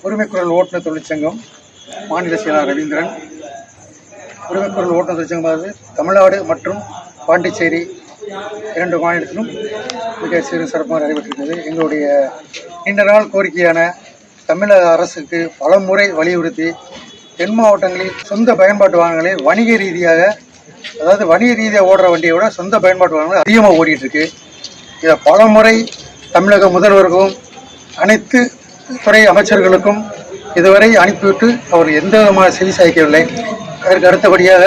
உரிமைக்குரல் ஓட்டுநர் தொழிற்சங்கம் மாநில செயலாளர் ரவீந்திரன். உரிமைக்குரல் ஓட்டுநர் தொழிற்சங்கம் தமிழ்நாடு மற்றும் பாண்டிச்சேரி 2 மாநிலத்திலும் மிக சிறப்பாக நடைபெற்றிருக்கிறது. எங்களுடைய நீண்ட நாள் கோரிக்கையான தமிழக அரசுக்கு பல முறை வலியுறுத்தி தென் மாவட்டங்களில் சொந்த பயன்பாட்டு வாகனங்களை வணிக ரீதியாக ஓடுற வண்டியை விட சொந்த பயன்பாட்டு வாகனங்கள் அதிகமாக ஓடிட்டு இருக்கு. இதை பல முறை தமிழக முதல்வருக்கும் அனைத்து துறை அமைச்சர்களுக்கும் இதுவரை அனுப்பிவிட்டு அவர் எந்த விதமான செவி சாய்க்கவில்லை. அதற்கு அடுத்தபடியாக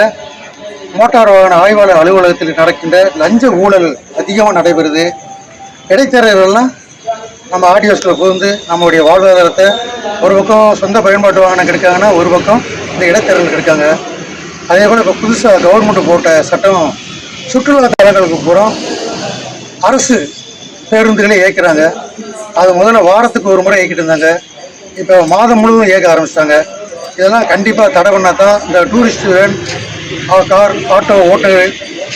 மோட்டார் வாகன ஆய்வாளர் அலுவலகத்தில் நடக்கின்ற லஞ்ச ஊழல் அதிகமாக நடைபெறுது. இடைத்தரகர்கள்லாம் நம்ம ஆர்டிஓஸ்கில் புகுந்து நம்மளுடைய வாழ்வாதாரத்தை ஒரு பக்கம் சொந்த பயன்பாட்டு வாகனம் கிடைக்காங்கன்னா ஒரு பக்கம் இந்த இடைத்தரகர்கள் கிடைக்காங்க. அதே போல் இப்போ புதுசாக கவர்மெண்ட் போட்ட சட்டம் சுற்றுலா தலங்களுக்கு பூரா அரசு பேருந்துகளை இயக்குறாங்க. அது முதல்ல வாரத்துக்கு ஒரு முறை இயக்கிட்டு இருந்தாங்க, இப்போ மாதம் முழுவதும் இயக்க ஆரம்பிச்சிட்டாங்க. இதெல்லாம் கண்டிப்பாக தடை பண்ணால் தான் இந்த டூரிஸ்ட் வேன் கார் ஆட்டோ ஓட்டுநர்கள்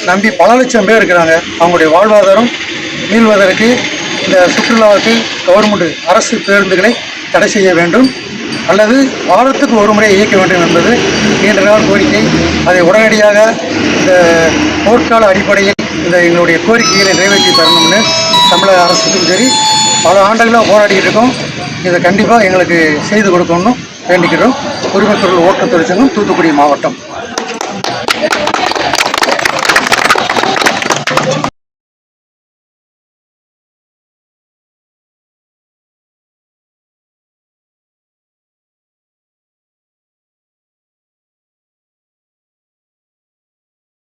நம்பி பல லட்சம் பேர் இருக்கிறாங்க. அவங்களுடைய வாழ்வாதாரம் மீள்வதற்கு இந்த சுற்றுலாவுக்கு கவர்மெண்ட் அரசு பேருந்துகளை தடை செய்ய வேண்டும் அல்லது வாரத்துக்கு ஒரு முறை இயக்க வேண்டும் என்பது நீண்ட நாள் கோரிக்கை. அதை உடனடியாக இந்த போர்க்கால அடிப்படையில் இந்த எங்களுடைய கோரிக்கைகளை நிறைவேற்றி தரணும்னு தமிழக அரசுக்கும் சரி பல ஆண்டுகளாக போராடிக்கிட்டு இருக்கோம். இதை கண்டிப்பாக எங்களுக்கு செய்து கொடுக்கணும்னு வேண்டிக்கிறோம். உரிமைக்குரல் ஓட்டுநர் தொழிற்சங்கம், தூத்துக்குடி மாவட்டம்.